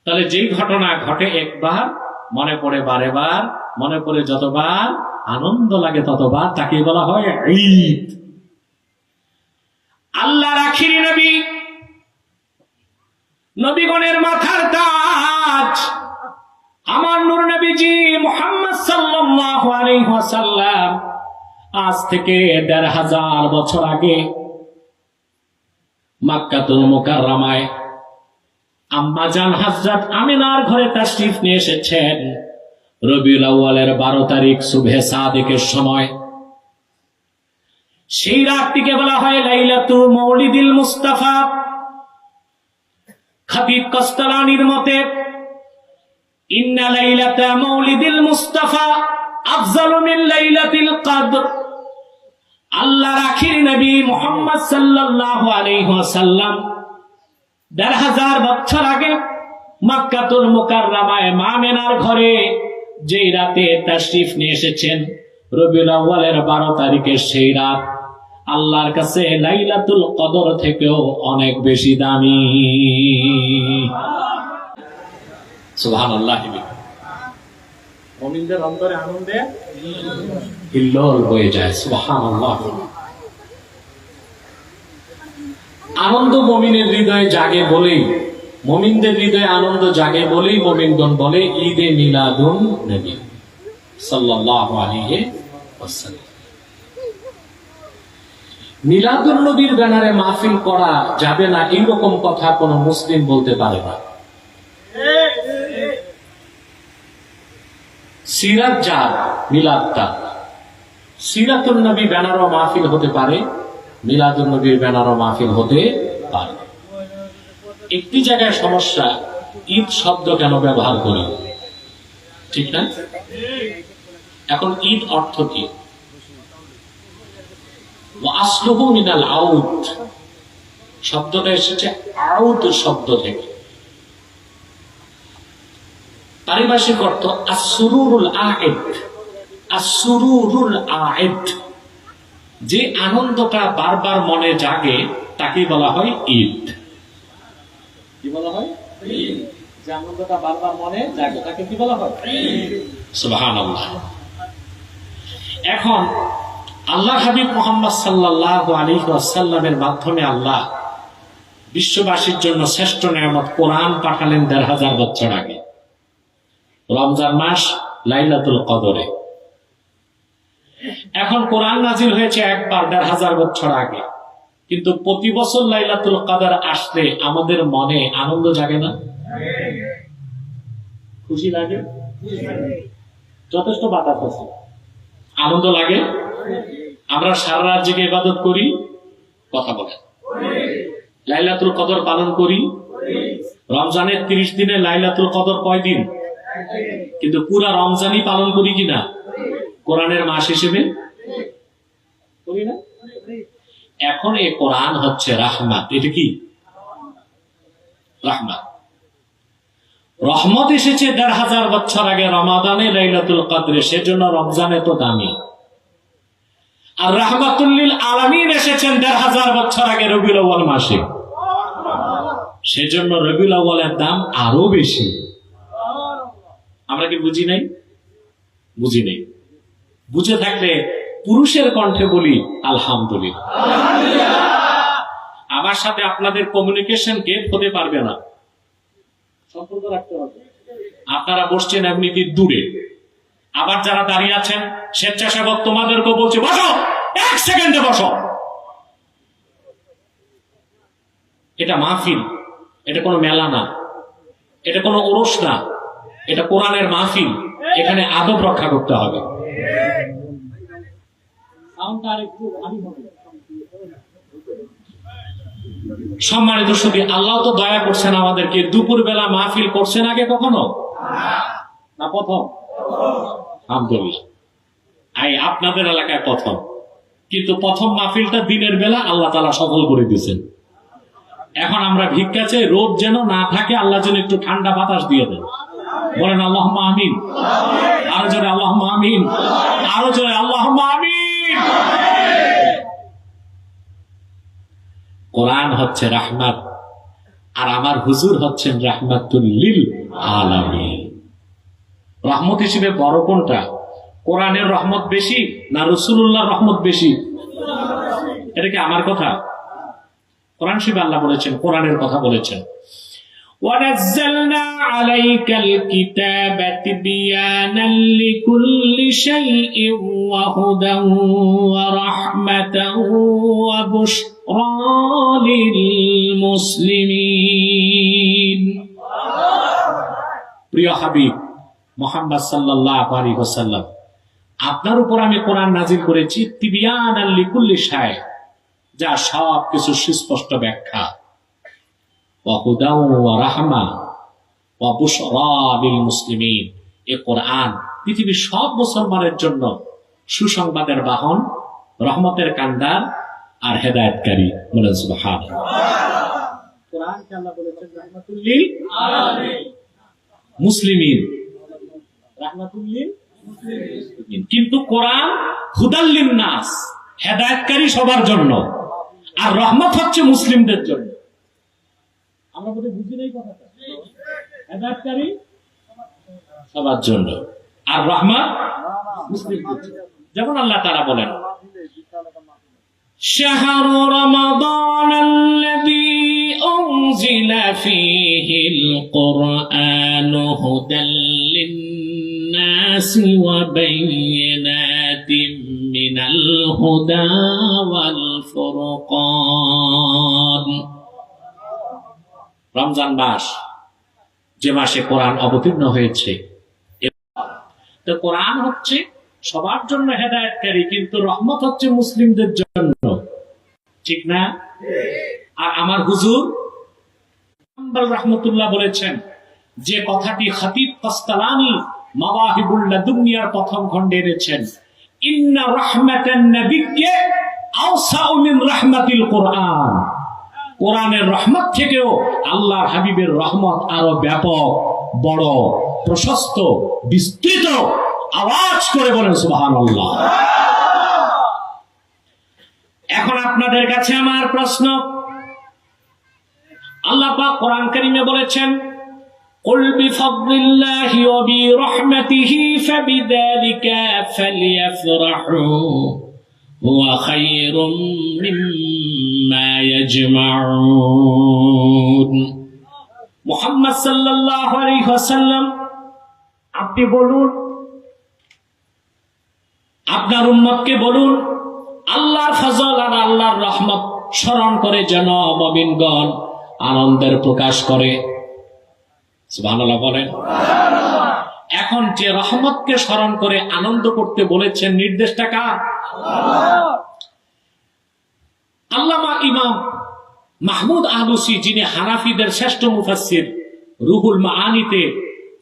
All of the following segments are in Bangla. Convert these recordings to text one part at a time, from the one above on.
তাহলে যেই ঘটনা ঘটে একবার মনে পড়ে বারে বার, মনে পড়ে যতবার আনন্দ লাগে ততবার, তাকে বলা হয় ঈদ। আল্লাহর আখিরি নবী, নবীগণের মাথার তাজ আমার নূর নবীজি মুহাম্মদ সাল্লাল্লাহু আলাইহি ওয়াসাল্লাম আজ থেকে ১৫০০ বছর আগে মক্কাতুল মুকাররমায় আম্মা জান হযরত আমিনার ঘরে তাশরীফ নিয়ে এসেছেন। রবিউল আউয়ালের 12 তারিখ সুবহে সাদিকের সময়। সেই রাতটিকে বলা হয় লাইলাতু মাউলিদিল মুস্তাফা। খতিব কস্তালানির মতে ইন্না লাইলাতা মাউলিদিল মুস্তাফা আফজালু মিন লাইলাতিল কদর। আল্লাহর আখির নবী মুহাম্মদ সাল্লাল্লাহু আলাইহি ওয়াসাল্লাম ১৫০০ বছর আগে মক্কাতুল মুকাররমায় মা আমিনার ঘরে যেই রাতে তাশরীফ নিয়ে এসেছেন, রবিউল আউয়ালের ১২ তারিখের সেই রাত আল্লাহর কাছে লাইলাতুল কদর থেকেও অনেক বেশি দামি। সুবহানাল্লাহ। মুমিনদের অন্তরে আনন্দে হিল্লোল হয়ে যায়। সুবহানাল্লাহ। আনন্দ মুমিনের হৃদয়ে জাগে বলেই, মুমিনদের হৃদয়ে আনন্দ জাগে বলেই মুমিনগণ বলে ঈদে মিলাদুন নবী সাল্লাল্লাহু আলাইহি ওয়াসাল্লাম। মিলাদুন নবীর ব্যানারে মাহফিল করা যাবে না এইরকম কথা কোন মুসলিম বলতে পারে না। সিরাত যার, মিলাদ তার। সিরাতুন নবী ব্যানারও মাহফিল হতে পারে, মিলাদুন নবীর ব্যানারও মাহফিল হতে পারে। একটি জায়গায় সমস্যা, ঈদ শব্দ কেন ব্যবহার করি, ঠিক না? এখন ঈদ অর্থ কি? আসলুহু মিনাল আউদ, শব্দটা এসেছে আউদ শব্দ থেকে। পারিভাষিক অর্থ আসরুরুল আইদ। আসরুরুল আইদ, যে আনন্দটা বারবার মনে জাগে তাকে বলা হয় ঈদ। কি বলা হয়? ঈদ। যে আনন্দটা বারবার মনে জাগে তাকে কি বলা হয়? ঈদ। সুবহানাল্লাহ। এখন আল্লাহ হাবিব মুহাম্মদ সাল্লাল্লাহু আলাইহি ওয়াসাল্লামের মাধ্যমে আল্লাহ বিশ্ববাসীর জন্য শ্রেষ্ঠ নিয়ামত কোরআন পাঠালেন ১৫০০ বছর আগে, রমজান মাস লাইলাতুল কদরে। এখন কোরআন নাজিল হয়েছে একবার ১৫০০ বছর আগে, কিন্তু প্রতি বছর লাইলাতুল কদর আসলে আমাদের মনে আনন্দ জাগে না? খুশি লাগে? যথেষ্ট বাতাস আছে, আনন্দ লাগে। আমরা সারা রাত জেগে ইবাদত করি, কথা বলেন। লাইলাতুল কদর পালন করি। রমজানের ৩০ দিনে লাইলাতুল কদর কয় দিন? কিন্তু পুরা রমজানই পালন করি কিনা? কোরআনের মাস হিসেবে করি না? এখন এই কোরআন হচ্ছে রাহমাত। এটা কি? রাহমাত। রহমত এসেছে ১৫০০ বছর আগে রমাদানে লাইলাতুল কদরে, সেজন্য রমজানে তো দামি। আর রাহমাতুল লিল আলামিন এসেছেন ১৫০০ বছর আগে রবিউল আউয়াল মাসে, সেজন্য রবিউল আউয়ালের দাম আরো বেশি। আমরা কি বুঝি নাই? বুঝি নাই। বুঝে থাকলে পুরুষের কণ্ঠে বলি আলহামদুলিল্লাহ। আমার সাথে আপনাদের কমিউনিকেশন কে হতে পারবে না, সম্পর্ক রাখতে হবে। আপনারা বসছেন এমনিতে দূরে, আবার যারা দাঁড়িয়ে আছেন স্বেচ্ছাসেবক তোমাদেরকে বলছে বসো, ১ সেকেন্ডে বসো। এটা মাহফিল, এটা কোনো মেলা না, এটা কোনো ওরস না, এটা কোরআনের মাহফিল। এখানে আদব রক্ষা করতে হবে। সম্মানিত সুধী, আল্লাহ তো দয়া করছেন আমাদেরকে। দুপুর বেলা মাহফিল করছেন আগে কখনো না? প্রথম? আলহামদুলিল্লাহ, আপনাদের এলাকায় প্রথম। কিন্তু প্রথম মাহফিলটা দিনের বেলা আল্লাহ তাআলা সফল করে দিয়েছেন। এখন আমরা ভিক্ষা চাই, রোদ যেন না থাকে, আল্লাহ যেন একটু ঠান্ডা বাতাস দিয়ে দেন। বলেন আল্লাহুম্মা আমিন। আরো জোরে আল্লাহুম্মা আমিন। আরো জোরে আল্লাহুম্মা আমিন। কোরআন হচ্ছে রাহমাত। আর আমার হুজুর হচ্ছেন রাহমাতুল লিল আলামিন। রহমত হিসেবে বড় কোনটা? কোরআনের রহমত বেশি না রাসূলুল্লাহর রহমত বেশি? এটা কি আমার কথা? কোরআন শরীফে আল্লাহ বলেছেন, কোরআনের কথা বলেছেন, وَنَزَّلْنَا عَلَيْكَ الْكِتَابَ تِبْيَانًا لِكُلِّ شَيْءٍ وَهُدًى وَرَحْمَةً وَبُشْرَى لِلْمُسْلِمِينَ। প্রিয় হাবিব মুহাম্মদ সাল্লাল্লাহু আলাইহি ওয়াসাল্লাম, আপনার উপর আমি কোরআন নাজিল করেছি তিবিয়ানাল লিকুল্লি শাই, যা সব কিছু সুস্পষ্ট ব্যাখ্যা, ওয়া হুদাও ওয়া রাহমা ওয়া বুশরা লিল মুসলিমিন। এই কোরআন পৃথিবীর সব মুসলমানের জন্য সুসংবাদের বাহন, রহমতের কান্ডার আর হেদায়েতকারী। বলেন সুবহানাল্লাহ। কোরআনকে আল্লাহ বলেছেন রাহমাতুল লিল আলামিন মুসলিমিন, রাহমাতুল লিল মুসলিমিন। কিন্তু কোরআন হুদাল লিন নাস, হেদায়েতকারী সবার জন্য, আর রহমত হচ্ছে মুসলিমদের জন্য। আমরা বলি বুঝি নাই কথাটা? হেদায়েতকারী সবার জন্য আর রহমত মুসলিমদের জন্য। যেমন আল্লাহ তাআলা বলেন, শাহরু রমাদানাল্লাযী উনজিলা ফীহিল কুরআনু হুদাল লিন-নাসি ওয়া বায়িনাতিন মিনাল হুদা ওয়াল ফুরকান। রমজান মাস, যে মাসে কোরআন অবতীর্ণ হয়েছে, তো কোরআন হচ্ছে সবার জন্য হেদায়েতকারী, কিন্তু রহমত হচ্ছে মুসলিমদের জন্য, ঠিক না? আর আমার হুজুর রাহমাতুল্লাহ বলেছেন, যে কথাটি খতিব কাস্তালানী মাওয়াহিবুল লাদুনিয়ার প্রথম খণ্ডে এনেছেন, ইন্না রাহমাতান নাবিয়্যি আওসাউ মিন রাহমাতিল কোরআন। কোরআনের রহমত থেকেও আল্লাহর হাবিবের রহমত আরো ব্যাপক, বড়, প্রশস্ত, বিস্তৃত। আওয়াজ করে বলেন সুবহানাল্লাহ। এখন আপনাদের কাছে আমার প্রশ্ন, আল্লাহ পাক কোরআন কারীমে বলেছেন, কুল বিফাদলিল্লাহি ওয়া বিরহমাতিহি ফাবিযালিকা ফালইফরাহু হুয়া খায়রুম মিম্মা ইয়াজমাউন। মুহাম্মদ সাল্লাল্লাহু আলাইহি ওয়াসাল্লাম, আপনি বলুন, আপনার উম্মতকে বলুন, আল্লাহর ফজল আর আল্লাহর রহমত স্মরণ করে যেন মুমিনগণ আনন্দের প্রকাশ করে। সুবহানাল্লাহ বলেন। এখন যে রহমতকে স্মরণ করে আনন্দ করতে বলেছেন, নির্দেশটা কার? আল্লামা ইমাম মাহমুদ আহলুসি, যিনি হানাফিদের শ্রেষ্ঠ মুফাসসির, রুহুল মাআনিতে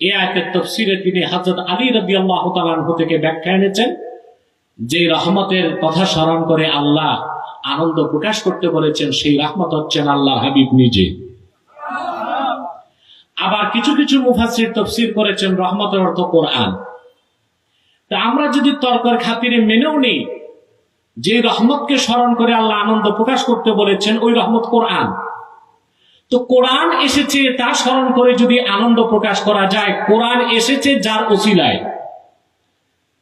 এই আয়াতের তাফসীরে তিনি হযরত আলী রাদিয়াল্লাহু তাআলা আনহু থেকে ব্যাখ্যা এনেছেন, যে রহমতের কথা স্মরণ করে আল্লাহ আনন্দ প্রকাশ করতে বলেছেন, সেই রহমত হচ্ছেন আল্লাহর হাবিব নিজে। আবার কিছু কিছু মুফাসসির তাফসীর করেছেন রহমতের অর্থ কোরআন। তা আমরা যদি তর্কের খাতিরে মেনেও নেই যে রহমতকে স্মরণ করে আল্লাহ আনন্দ প্রকাশ করতে বলেছেন, ওই রহমত কোরআন, তো কোরআন এসেছে তা স্মরণ করে যদি আনন্দ প্রকাশ করা যায়, কোরআন এসেছে যার ওসিলায়,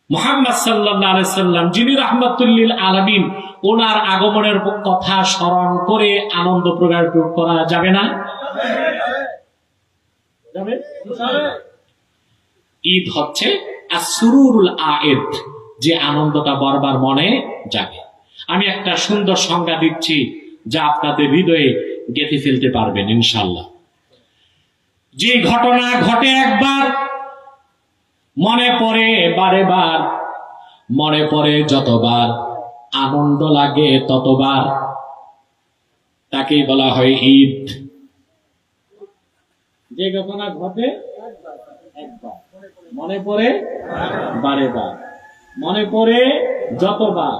মুহাম্মদ সাল্লাল্লাহু আলাইহি সাল্লাম যিনি রাহমাতুল লিল আলামিন, ওনার আগমনের কথা স্মরণ করে আনন্দ প্রকাশ করা যাবে না? যাবে। ঈদ হচ্ছে আসরুরুল আয়েদ, যে আনন্দটা বারবার মনে যাবে। আমি একটা সুন্দর সংজ্ঞা দিচ্ছি, যা আপনাদের হৃদয়ে গেঁথে ফেলতে পারবেন ইনশাআল্লাহ। যে ঘটনা ঘটে একবার, মনে পড়ে বারে বার, মনে পড়ে যতবার, আনন্দ লাগে ততবার, তাকেই বলা হয় ঈদ। যে ঘটনা ঘটে একবার, মনে পড়ে বারে বার, মনে পড়ে যতবার,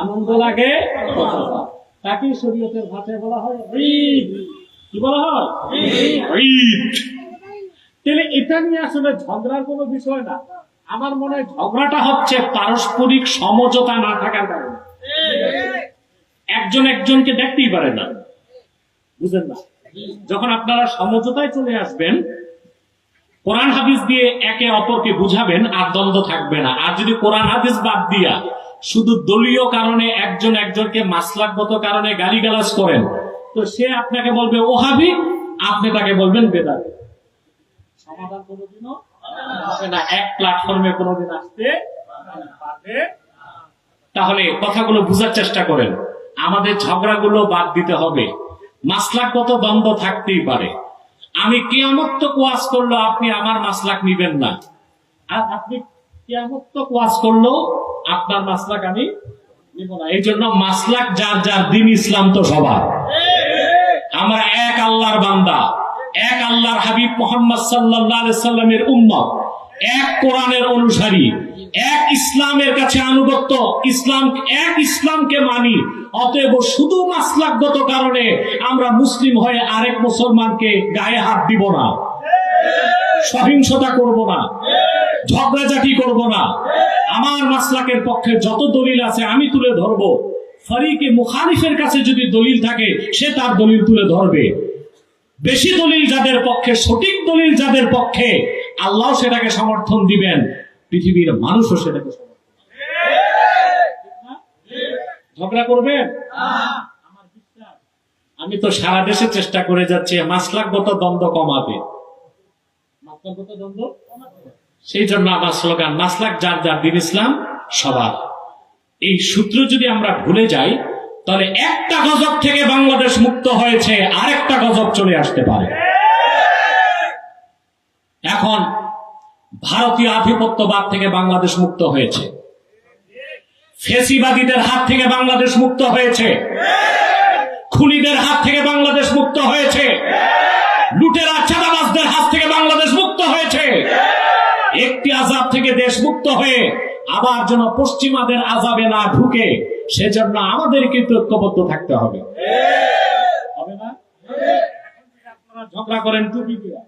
আনন্দ লাগে ততবার, তাকেই শরীয়তের ভাষায় বলা হয় ঈদ। কি বলা হয়? ঈদ। তাহলে এটা নিয়ে আসলে ঝগড়ার কোনো বিষয় না। আমার মনে হয় ঝগড়াটা হচ্ছে পারস্পরিক সমঝোতা না থাকার কারণে। একজন একজনকে দেখতেই পারে না, বুঝলেন না? যখন আপনারা সমঝোতায় চলে আসবেন, কোরআন হাদিস দিয়ে একে অপরকে বুঝাবেন, আর দ্বন্দ্ব থাকবে না। আর যদি কোরআন হাদিস বাদ দিয়া শুধু দলীয় কারণে একজন একজনকে মাসলাকগত কারণে গালিগালাজ করেন, তো সে আপনাকে বলবে ওহাবি, আপনি তাকে বলবেন বেদাতি। সমাধান কোনোদিনও হবে না, এক প্ল্যাটফর্মে কোনোদিন আসতে পারবে। তাহলে কথাগুলো বুঝার চেষ্টা করেন। আমাদের ঝগড়াগুলো বাদ দিতে হবে। মাসলাকগত দ্বন্দ্ব থাকতেই পারে। আমি কিয়ামত তক ওয়াজ করলো, আপনি আমার মাসলাক নিবেন না, আর আপনি কিয়ামত তক ওয়াজ করলো, আপনার মাসলাক আমি নিব না। এই জন্য মাসলাক যার যার, দিন ইসলাম তো সবার। আমরা এক আল্লাহর বান্দা, এক আল্লাহর হাবিব মুহাম্মদ সাল্লাল্লাহু আলাইহি সাল্লামের উম্মত, এক কোরআনের অনুসারী, এক ইসলামের কাছে আনুগত্য, এক ইসলামকে মানি। অতএব শুধু মাসলাকগত কারণে আমরা মুসলিম হয়ে আরেক মুসলমানকে গায়ে হাত দিব না, সহিংসতা করব না, ঝগড়াঝাটি করব না। আমার মাসলাকের পক্ষে যত দলিল আছে আমি তুলে ধরবো। ফরিকে মুখালিফের কাছে যদি দলিল থাকে, সে তার দলিল তুলে ধরবে। বেশি দলিল যাদের পক্ষে, সঠিক দলিল যাদের পক্ষে, আল্লাহ সেটাকে সমর্থন দিবেন, পৃথিবীর মানুষও সেটাকে সমর্থন। ঝগড়া করবেন? আমার বিশ্বাস, আমি তো সারা দেশে চেষ্টা করে যাচ্ছি মাসলাকগত দ্বন্দ্ব কমাতে। মাসলাকগত দ্বন্দ্ব সেই জন্য আমার স্লোগান, মাসলাক যার যার, দিন ইসলাম সবার। এই সূত্র যদি আমরা ভুলে যাই, তাহলে একটা গজব থেকে বাংলাদেশ মুক্ত হয়েছে, আরেকটা গজব চলে আসতে পারে। এখন ভারতীয় আধিপত্যবাদ থেকে বাংলাদেশ মুক্ত হয়েছে, ফেসিবাদীদের হাত থেকে বাংলাদেশ মুক্ত হয়েছে, খুনিদের হাত থেকে বাংলাদেশ মুক্ত হয়েছে, লুটেরা চাঁদাবাজদের হাত থেকে বাংলাদেশ মুক্ত হয়েছে। একটি আযাব থেকে দেশ মুক্ত হয়ে আবার যেন পশ্চিমাদের আযাবে না ঢুকে, সেজন্য আমাদের কিন্তু ঐক্যবদ্ধ থাকতে হবে। হবে না? আপনারা ঝগড়া করেন টুপি দিয়া,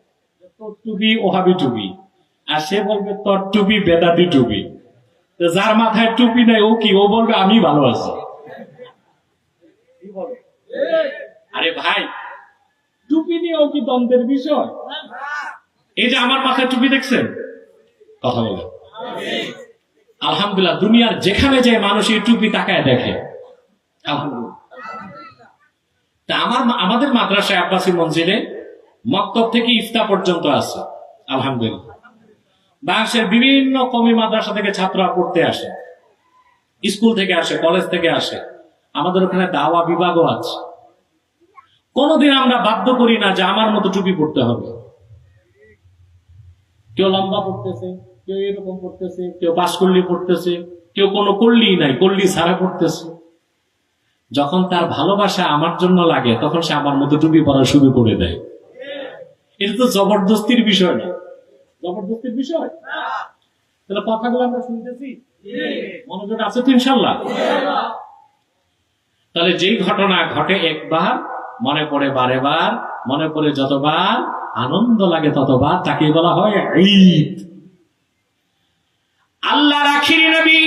তোর টুপি ওহাবি টুপি, আর সে বলবে তোর টুপি বেদাতি টুপি। যার মাথায় টুপি নাই, ও কি, ও বলবে আমি ভালো আছি। আরে ভাই, টুপি নিয়েও কি দ্বন্দ্বের বিষয়? এই যে আমার মাথায় টুপি দেখছেন, কথা বলে আলহামদুলিল্লাহ, দুনিয়ার যেখানে যে মানুষ এই টুপি তাকায় দেখে, আলহামদুলিল্লাহ। তা আমাদের মাদ্রাসায় আব্বাসী মঞ্জিলে মক্তব থেকে ইফতা পর্যন্ত আছে, আলহামদুলিল্লাহ। বাংলাদেশের বিভিন্ন কওমি মাদ্রাসা থেকে ছাত্ররা পড়তে আসে, স্কুল থেকে আসে, কলেজ থেকে আসে। আমাদের ওখানে দাওয়া বিভাগও আছে। কোনদিন আমরা বাধ্য করি না যে আমার মতো টুপি পড়তে হবে। কেউ লম্বা পড়তেছে, কেউ এরকম পড়তেছে, কেউ পাঁচকল্লি পড়তেছে, কেউ কোনো কল্লি নাই, কল্লি ছাড়া পড়তেছে। যখন তার ভালোবাসা আমার জন্য লাগে, তখন সে আমার মতো টুপি পরা শুরু করে দেয়। এটা তো জবরদস্তির বিষয় না, জবরদস্তির বিষয়। তাহলে কথাগুলো আমরা শুনতেছি, মনোযোগ আছে তো ইনশাল্লাহ? তাহলে যেই ঘটনা ঘটে একবার, মনে পড়ে বারে বার, মনে পড়ে যতবার, আনন্দ লাগে ততবার, তাকে বলা হয় ঈদ। আল্লাহর আখিরি নবী,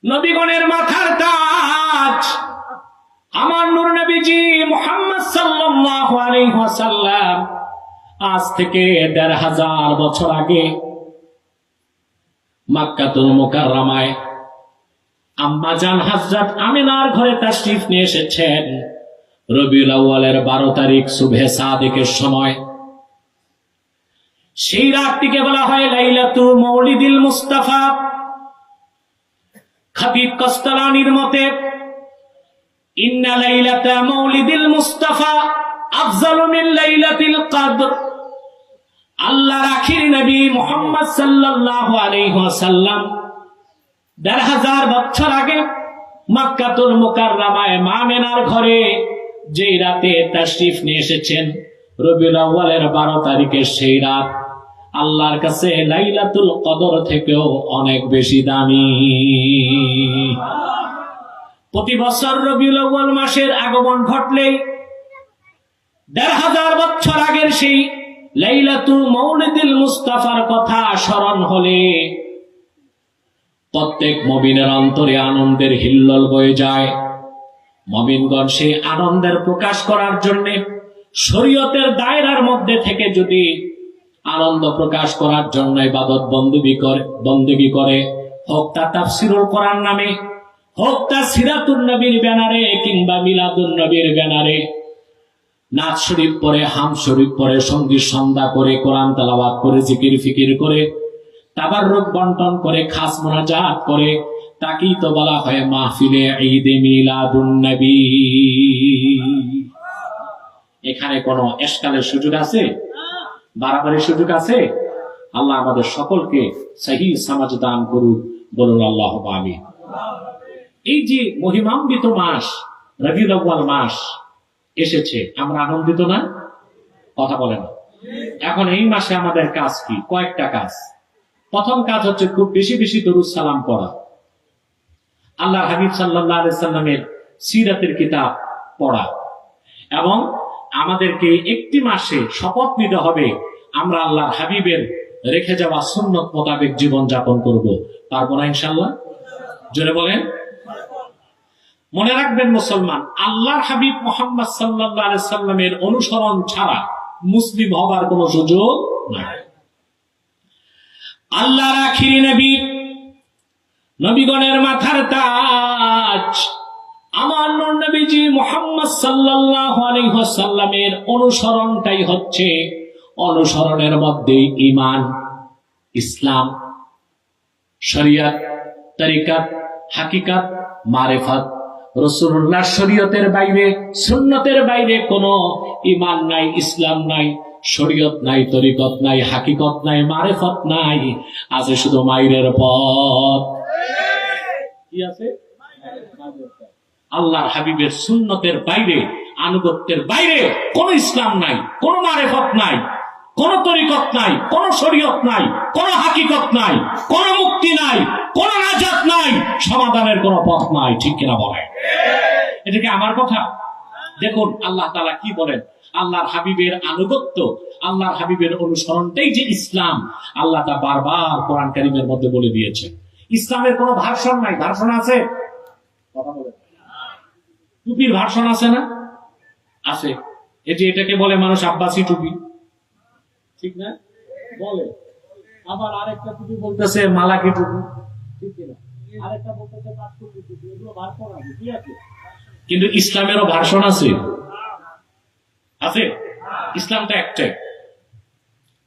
নবীগণের মাথার তাজ, আমার নূর নবীজি মুহাম্মদ সাল্লাল্লাহু আলাইহি ওয়াসাল্লাম আজ থেকে ১৫০০ বছর আগে মক্কাতুল মুকাররমায় আম্মা জান হযরত আমিনার ঘরে তাশরীফ নিয়ে এসেছেন। রবিউল আউয়ালের 12 তারিখ সুবহে সাদিকের সময়। সেই রাতটিকে বলা হয় লাইলাতু মাউলিদিল মুস্তাফা। খতিব কস্তালানির মতে, ইন্না লাইলাতা মাউলিদিল মুস্তাফা আফজালু মিন লাইলাতিল কদর। আল্লাহর আখির নবী মুহাম্মদ সাল্লাল্লাহু আলাইহি ওয়াসাল্লাম ১৫০০ বছর আগে মক্কাতুল মুকাররমায় মা আমিনার ঘরে যেই রাতে তাশরীফ নিয়ে এসেছেন, রবিউল আউয়ালের 12 তারিখের সেই রাত আল্লাহর কাছে লাইলাতুল কদর থেকেও অনেক বেশি দামি। প্রতি বছর রবিউল আউয়াল মাসের আগমন ঘটলেই ১৫০০ বছর আগের সেই লাইলাতুল মাউলিদিল মুস্তাফার কথা স্মরণ হলে প্রত্যেক মুমিনের অন্তরে আনন্দের হিল্লোল বয়ে যায়। মুমিনগণ সেই আনন্দের প্রকাশ করার জন্য শরীয়তের দায়রার মধ্যে থেকে যদি আনন্দ প্রকাশ করার জন্য ইবাদত বন্দেগী করে, হোক তা তাফসিরুল কোরআন নামে, হোক তা সিরাতুন নবীর ব্যানারে কিংবা মিলাদুন নবীর ব্যানারে, নাচ শরীফ পড়ে, হাম শরীফ পড়ে, সঙ্গীত সন্ধ্যা করে, কোরআন তেলাওয়াত করে, জিকির ফিকির করে, তাবাররুক বন্টন করে, খাস মুনাজাত করে, তাকেই তো বলা হয় মাহফিলে ঈদে মিলাদুন নবী। এখানে কোনো এশকালের সুযোগ আছে? বাড়াবাড়ির সুযোগ আছে? আল্লাহ আমাদের সকলকে সহিহ সমাজ দান করুক, বলুন আল্লাহুম্মা আমিন। এই যে মহিমান্বিত মাস রবিউল আউয়াল মাস এসেছে, আমরা আনন্দিত না? কথা বলে না। এখন এই মাসে আমাদের কাজ কি? কয়েকটা কাজ। প্রথম কাজ হচ্ছে খুব বেশি বেশি দরুদ সালাম পড়া, আল্লাহ হাবিব সাল্লাল্লাহু আলাইহি সাল্লামের সিরাতের কিতাব পড়া, এবং আমাদেরকে একটি মাসে শপথ নিতে হবে আমরা আল্লাহর হাবিবের রেখে যাওয়া সুন্নত মোতাবেক জীবন যাপন করব। পারবো না ইনশাআল্লাহ? জোরে বলেন। মনে রাখবেন মুসলমান, আল্লাহর হাবিব মুহাম্মদ সাল্লাল্লাহু আলাইহি সাল্লামের অনুসরণ ছাড়া মুসলিম হবার কোনো সুযোগ নাই। আল্লাহর আখিরি নবী, নবীগণের মাথার তাজ আমার নূর নবীজি মুহাম্মদ সাল্লাল্লাহু আলাইহি ওয়াসাল্লামের অনুসরণটাই হচ্ছে, অনুসরণের মধ্যে ঈমান, ইসলাম, শরিয়ত, তরিকত, হাকিকত, মারিফত। রাসূলুল্লাহ শরীয়তের বাইরে, সুন্নতের বাইরে কোনো ঈমান নাই, ইসলাম নাই, শরীয়ত নাই, তরিকত নাই, হাকিকত নাই, মারিফত নাই। আছে শুধু মাইরের পথ। কি আছে? আল্লাহর হাবিবের সুন্নতের বাইরে, আনুগত্যের বাইরে কোনো ইসলাম নাই, কোনো মারিফত নাই, কোনো তরিকত নাই, কোনো শরীয়ত নাই, কোনো হাকিকত নাই, কোনো মুক্তি নাই, কোনো নাজাত নাই, সমাধানের কোনো পথ নাই। ঠিক কিনা বলেন? এটা কি আমার কথা? দেখুন আল্লাহ তাআলা কি বলেন। আল্লাহর হাবিবের আনুগত্য, আল্লাহর হাবিবের অনুসরণটাই যে ইসলাম, আল্লাহ তা বারবার কোরআন কারীমের মধ্যে বলে দিয়েছেন। ইসলামের কোনো ভার্সন নাই। ভার্সন আছে? কথা বলেন। টুপির ভার্সন আছে না? আছে। এই যে এটাকে বলে মানুষ আব্বাসি টুপি, ঠিক না? বলে। আবার আরেকটা টুপি বলতেছে মালাকি টুপি, ঠিক না? আরেকটা বলতেছে পাঁচকুটি টুপি। এগুলো ভার্সন আছে, কি আছে? কিন্তু ইসলামেরও ভার্সন আছে। আছে? ইসলামটা একটাই।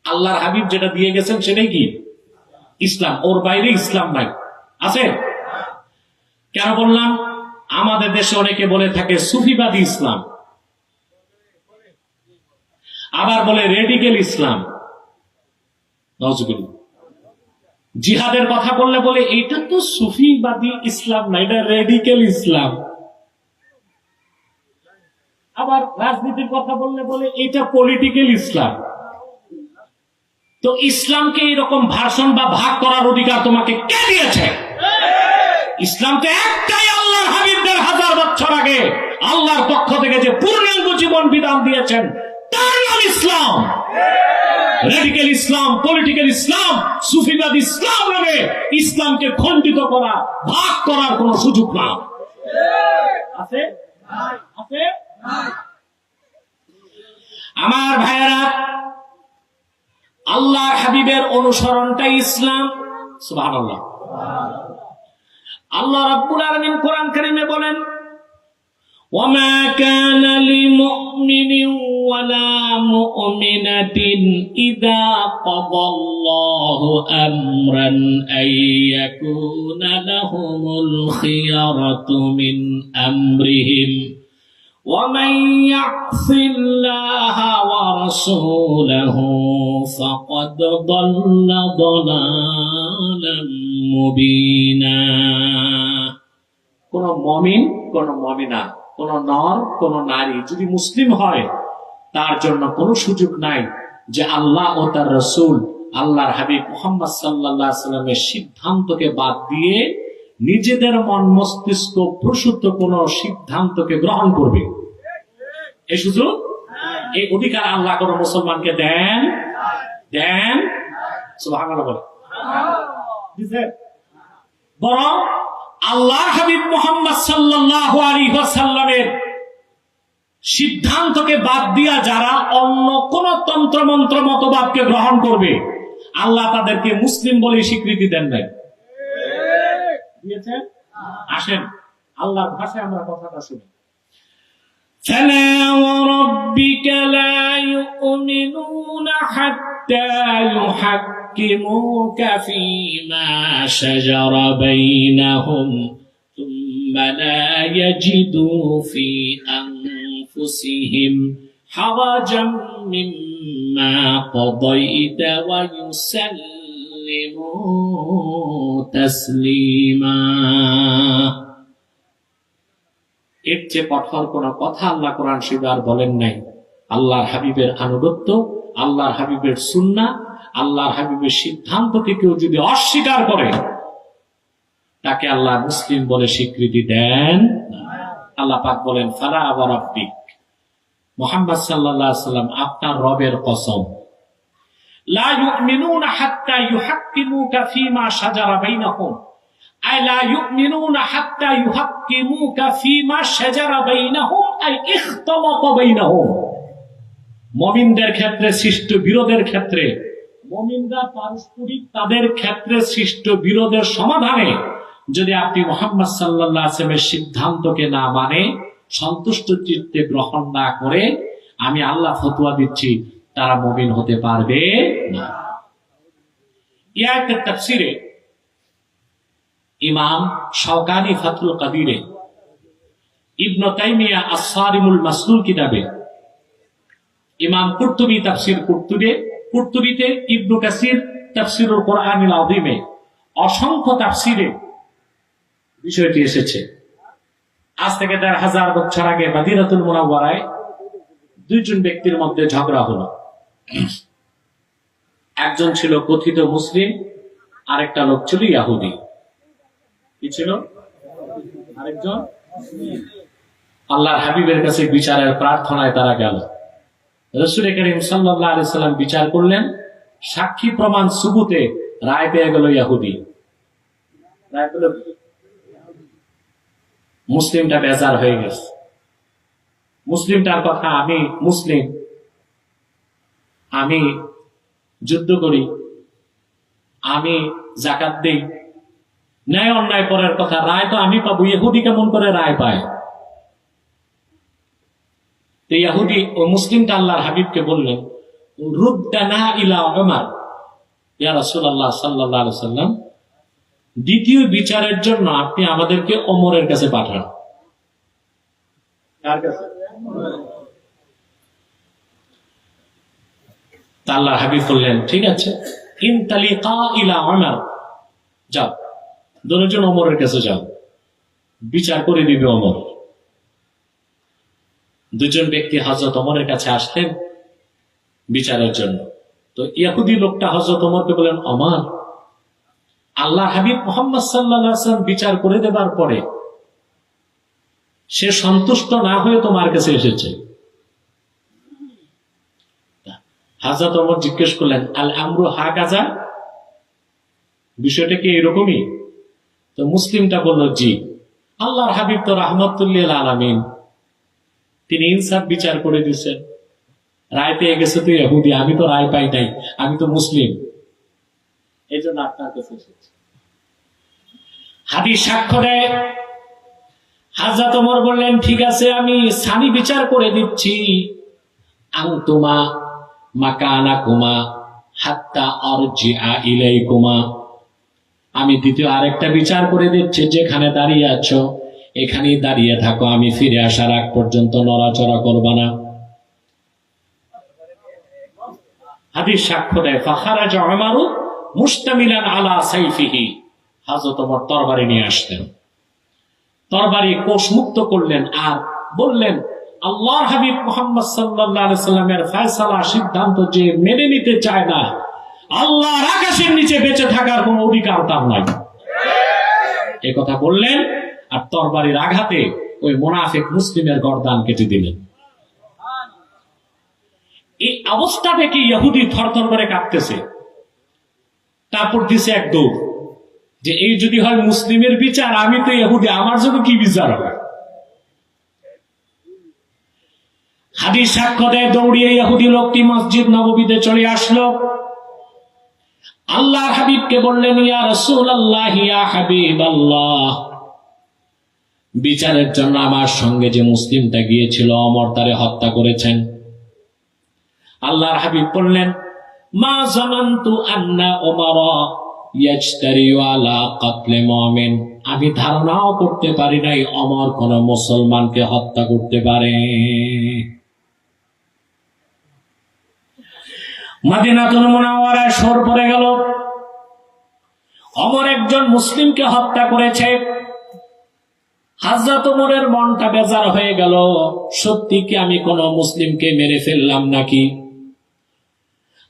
আল্লাহর হাবিব যেটা দিয়ে গেছেন সেটাই কি? ইসলাম। ওর বাইরে ইসলাম নাই। আছে? কেন বললাম? আমাদের দেশে অনেকে বলে থাকে সুফিবাদী ইসলাম, আবার বলে রেডিক্যাল ইসলাম। নাউজুবিল্লাহ। জিহাদের কথা বললে বলে এটা তো সুফিবাদী ইসলাম না, এটা রেডিক্যাল ইসলাম। আবার রাজনীতির কথা বললে বলে এটা পলিটিক্যাল ইসলাম। তো ইসলামকে এরকম ভাষণ বা ভাগ করার অধিকার তোমাকে কে দিয়েছে? ইসলাম তো একটাই। আল্লাহর হাবিবদের 1000 বছর আগে আল্লাহর পক্ষ থেকে যে পূর্ণাঙ্গ জীবন বিধান দিয়েছেন তার নাম ইসলাম। রেডিক্যাল ইসলাম, পলিটিক্যাল ইসলাম, সুফিবাদ ইসলাম নামে ইসলামকে খণ্ডিত করা, ভাগ করার কোন সুযোগ না। আছে? আছে? আমার ভাইয়েরা, আল্লাহর হাবিবের অনুসরণটাই ইসলাম। সুবহানাল্লাহ। আল্লাহ রাব্বুল আলামিন কোরআন কারীমে বলেন, ওয়ামা কানা লিমুমিনিন ওয়ালা মুমিনাতিন ইযা ক্বাদাল্লাহু আমরান আইয়াকুনা লাহুমুল খিয়ারাতু মিন আমরিহিম ومن يعص الله ورسوله فقد ضل ضلالا مبينا। কোন মুমিন, কোন মুমিনা, কোন নর, কোন নারী যদি মুসলিম হয় তার জন্য কোনো সুযোগ নাই যে আল্লাহ ও তার রাসূল, আল্লাহর হাবিব মুহাম্মদ সাল্লাল্লাহু আলাইহি ওয়াসাল্লামের সিদ্ধান্তকে বাদ দিয়ে নিজেদের মন মস্তিষ্ক প্রসূত কোন সিদ্ধান্তকে গ্রহণ করবে। এই সুযোগ, এই অধিকার আল্লাহ কোন মুসলমানকে দেন? দেন? সুবহানাল্লাহ বলে। বরং আল্লাহর হাবিব মুহাম্মদ সাল্লাল্লাহু আলাইহি ওয়াসাল্লামের সিদ্ধান্তকে বাদ দিয়া যারা অন্য কোন তন্ত্র মন্ত্র মতবাদকে গ্রহণ করবে, আল্লাহ তাদেরকে মুসলিম বলে স্বীকৃতি দেন নাই। দিয়েছেন? আসেন আল্লাহর ভাষায় আমরা কথাটা শুনি। فلا وربك لا يؤمنون حتى يحكموك فيما شجر بينهم ثم لا يجدوا في أنفسهم حرجا مما قضيت ويسلموا تسليما। এর চেয়ে কঠোর কোন কথা আল্লাহ কোরআন শরীফে আর বলেন নাই। আল্লাহর হাবিবের আনুগত্য, আল্লাহর হাবিবের সুন্নাহ, আল্লাহর হাবিবের সিদ্ধান্তকে কেউ যদি অস্বীকার করে, তাকে আল্লাহ মুসলিম বলে স্বীকৃতি দেন। আল্লাহ পাক বলেন, ফালা ওয়া রাব্বিক, মুহাম্মদ সাল্লাল্লাহু আলাইহি ওয়াসাল্লাম আপনার রবের কসম, লা ইউমিনুনা হাত্তা ইউহাক্কিমুকা ফীমা শাজারা বাইনাহুম, আই লা ইউমিনুনা হাত্তা ইউহাক্কিমুকা ফীমা শাজারা বাইনাহুম আই ইখতালাতা বাইনাহুম। মুমিনদের ক্ষেত্রে সৃষ্ট বিরোধের ক্ষেত্রে, মুমিনরা পারস্পরিক তাদের ক্ষেত্রে সৃষ্ট বিরোধের সমাধানে যদি আপনি মুহাম্মদ সাল্লাল্লাহু আলাইহি ওয়াসাল্লামের সিদ্ধান্তকে না মানে, সন্তুষ্ট চিত্তে গ্রহণ না করে, আমি আল্লাহ ফতোয়া দিচ্ছি তারা মুমিন হতে পারবে না। এই আয়াতের তাফসীরে ইমাম শাওকানি ফাথুল কাদিরে, ইবনে তাইমিয়া আস-সারিমুল মাসলুল কিতাবে, ইমাম কুরতুবী তাফসীর কুরতুবীতে, ইবনে কাসির তাফসীরুল কোরআনিল আযীমে, অসংখ্য তাফসীরে বিষয়টি এসেছে। আজ থেকে ১,৫০০ বছর আগে মদিনাতুল মুনাওয়ারায় দুইজন ব্যক্তির মধ্যে ঝগড়া হলো। একজন ছিল কথিত মুসলিম, আরেকটা লোক ছিল ইহুদি। কি ছিল? আরেকজন আল্লাহর হাবিবের কাছে বিচারের প্রার্থনায় তারা গেল। রাসূল করিম সাল্লাল্লাহু আলাইহি ওয়াসাল্লাম বিচার করলেন, সাক্ষী প্রমাণ সুবুতে রায় পেয়ে গেল ইহুদি। রায় পেল, মুসলিমটা বেজার হয়ে গেছে। মুসলিমটার কথা, আমি মুসলিম, আমি যুদ্ধ করি, আমি যাকাত দেই, ন্যায় অন্যায় পরের কথা, রায় তো আমি পাবো, ইহুদি কেমন করে রায় পায়? ইহুদি ও মুসলিমটা আল্লাহর হাবিবকে বললেন, রুদ্দানা ইলা উমর, ইয়া রাসূলুল্লাহ সাল্লাল্লাহু আলাইহি ওয়াসাল্লাম, দ্বিতীয় বিচারের জন্য আপনি আমাদেরকে ওমরের কাছে পাঠান। কার কাছে? আল্লাহর হাবিব বললেন, ঠিক আছে, ইনতালিকা ইলা উমর, যাও, দুজন ওমরের কাছে যাও, বিচার করে দিবে ওমর। দুজন ব্যক্তি হযরত ওমরের কাছে আসলেন বিচারের জন্য। তো ইহুদি লোকটা হযরত ওমরকে বলেন, ওমর, আল্লাহ হাবিব মুহাম্মদ সাল্লাল্লাহু আলাইহি ওয়াসাল্লাম বিচার করে দেবার পরে সে সন্তুষ্ট না হয়ে তোমার কাছে এসেছে। হযরত ওমর জিজ্ঞেস করলেন, আল আমরু হাকাযা, বিষয়টা কি এরকমই? তো মুসলিমটা বলল, জি, আল্লাহর হাবিব তো রাহমাতুল লিল আলামিন, তিনি ইনসাফ বিচার করে দিয়েছেন, রায় পেয়ে গেছে তো ইহুদি, আমি তো রায় পাই নাই, আমি তো মুসলিম, এই জন্য আপনার কাছে এসেছি। হাদিস সাক্ষ্য দেয়। হযরত ওমর বললেন, ঠিক আছে, আমি সানি বিচার করে দিচ্ছি, আনতুমা মাকানাকুমা হাত্তা আরজিআ ইলাইকুমা, আমি দ্বিতীয় আরেকটা বিচার করে দিচ্ছি, যেখানে দাঁড়িয়ে আছো এখানেই দাঁড়িয়ে থাকো, আমি ফিরে আসার আগ পর্যন্ত নড়াচড়া করবা না। হাদিস সাক্ষ্য দেয়, ফাখারাজা উমরু মুস্তামিলান আলা সাইফিহি, হযরত ওমর তরবারি নিয়ে আসলেন, তরবারি কোষমুক্ত করলেন আর বললেন, আল্লাহর হাবিব মুহাম্মদ সাল্লাল্লাহু আলাইহি ওয়াসাল্লামের ফয়সালা, সিদ্ধান্ত যে মেনে নিতে চায় না, আল্লাহর আকাশের নিচে বেঁচে থাকার কোন অধিকার তার নাই। এই কথা বললেন আর তরবারির আঘাতে ওই মুনাফিক মুসলিমের গর্দান কেটে দিলেন। এই অবস্থা থেকে ইহুদি থরথর করে কাঁপতেছে। তারপর দিছে এক দৌড়, যে এই যদি হয় মুসলিমের বিচার, আমি তো ইহুদি, আমার জন্য কি বিচার হবে? হাদিস সাক্ষ্য দেয়, দৌড়িয়ে ইহুদি লোকটি মসজিদ নববীতে চলে আসলো। আল্লাহ হাবিবকে বললেন, ইয়া রাসূলুল্লাহ, ইয়া হাবিবাল্লাহ, বিচারের জন্য আমার সঙ্গে যে মুসলিমটা গিয়েছিল ওমর তারে হত্যা করেছেন। আল্লাহর হাবিব বললেন, মা জানান্তু আন্না ওমরা ইয়াজতারিউ আলা কাতলে মুমিন, আমি ধারণাও করতে পারি নাই ওমর কোন মুসলমানকে হত্যা করতে পারে। মদিনাতুল মুনাওয়ারায় শোর পড়ে গেল, ওমর একজন মুসলিমকে হত্যা করেছে। হযরত ওমরের মনটা বেজার হয়ে গেল, সত্যি কি আমি কোন মুসলিমকে মেরে ফেললাম নাকি?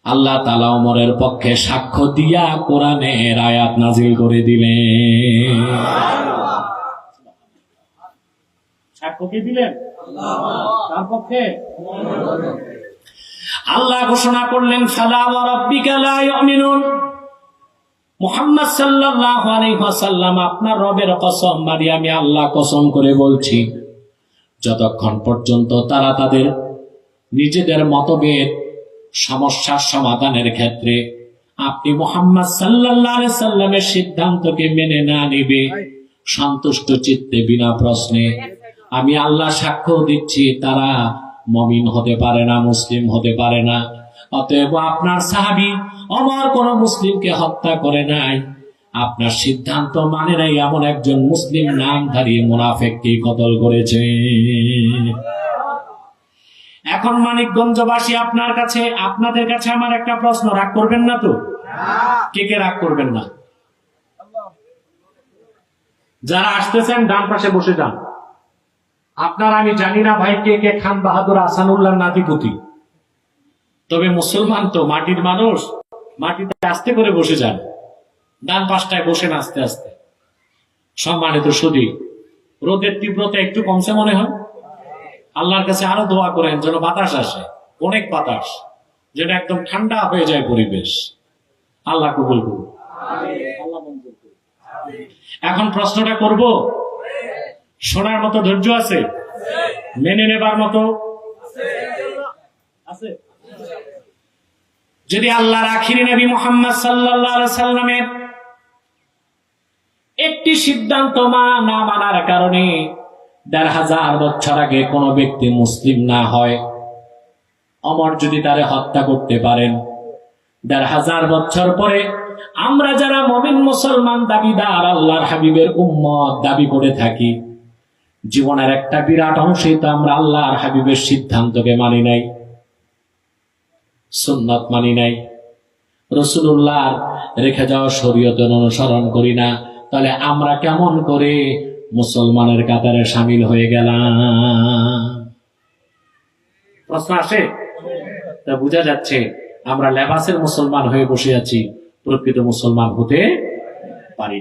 আল্লাহ তাআলা ওমরের পক্ষে সাক্ষ্য দিয়া কোরআনের আয়াত নাজিল করে দিলেন। সাক্ষ্য কি দিলেন? তার পক্ষে আল্লাহ ঘোষণা করলেন, ফালা ওয়া রাব্বিকা লা ইউমিনুন, মুহাম্মদ সাল্লাল্লাহু আলাইহি ওয়াসাল্লাম, আপনার রবের কসম মারি আমি আল্লাহ কসম করে বলছি, যতক্ষণ পর্যন্ত তারা তাদের নিজেদের মতভেদ সমস্যার সমাধানের ক্ষেত্রে আপনি মুহাম্মদ সাল্লাল্লাহু আলাইহি সাল্লামের সিদ্ধান্তকে মেনে না নিবে সন্তুষ্ট চিত্তে বিনা প্রশ্নে, আমি আল্লাহ সাক্ষ্য দিচ্ছি তারা মুমিন হতে পারে না, মুসলিম হতে পারে না। অতএব আপনার সাহাবী ওমর কোন মুসলিমকে হত্যা করে নাই, আপনার সিদ্ধান্ত মানে নাই এমন একজন মুসলিম নামধারী মুনাফিককে কতল করেছে। এখন মানিকগঞ্জবাসী আপনাদের কাছে আমার একটা প্রশ্ন, রাগ করবেন না তো? কে কে রাগ করবেন না? যারা আসতেছেন ডান পাশে বসে যান। আপনার আমি জানি না ভাই কে কে খান বাহাদুর আহসানুল্লাহ নাতিপুতি, তবে মুসলমান তো মাটির মানুষ, মাটিতে আস্তে করে বসে যান, ডান পাশটায় বসেন আস্তে আস্তে। সম্মানিত সুধী, রোদের তীব্রতা একটু কমছে মনে হয়। আল্লাহর কাছে আরো দোয়া করেন যেন বাতাস আসে, অনেক বাতাস, যেন একদম ঠান্ডা হয়ে যায় পরিবেশ। আল্লাহ কবুল করুন। এখন প্রশ্নটা করব, শোনার মতো ধৈর্য আছে? মেনে নেবার মতো আছে? যদি আল্লাহর আখিরি নবী মুহাম্মদ সাল্লাল্লাহু আলাইহি সাল্লামের একটি সিদ্ধান্ত না মানার কারণে ১৫০০ বছর আগে কোন ব্যক্তি মুসলিম না হয়, ওমর যদি তারে হত্যা করতে পারেন, ১৫০০ বছর পরে আমরা যারা মুমিন মুসলমান দাবিদার, আল্লাহর হাবিবের উম্মত দাবি করে থাকি, জীবনের একটা বিরাট অংশে তো আমরা আল্লাহর হাবিবের সিদ্ধান্তকে মানি নাই, সুন্নাত মানি নাই, রাসূলুল্লাহর রেখে যাওয়া শরীয়ত অনুসরণ করি না, তাহলে আমরা কেমন করে মুসলমানের কাতারে শামিল হয়ে গেলাম? প্রশ্ন আসে? তা বোঝা যাচ্ছে আমরা লেবাসের মুসলমান হয়ে বসে আছি, প্রকৃত মুসলমান হতে পারি।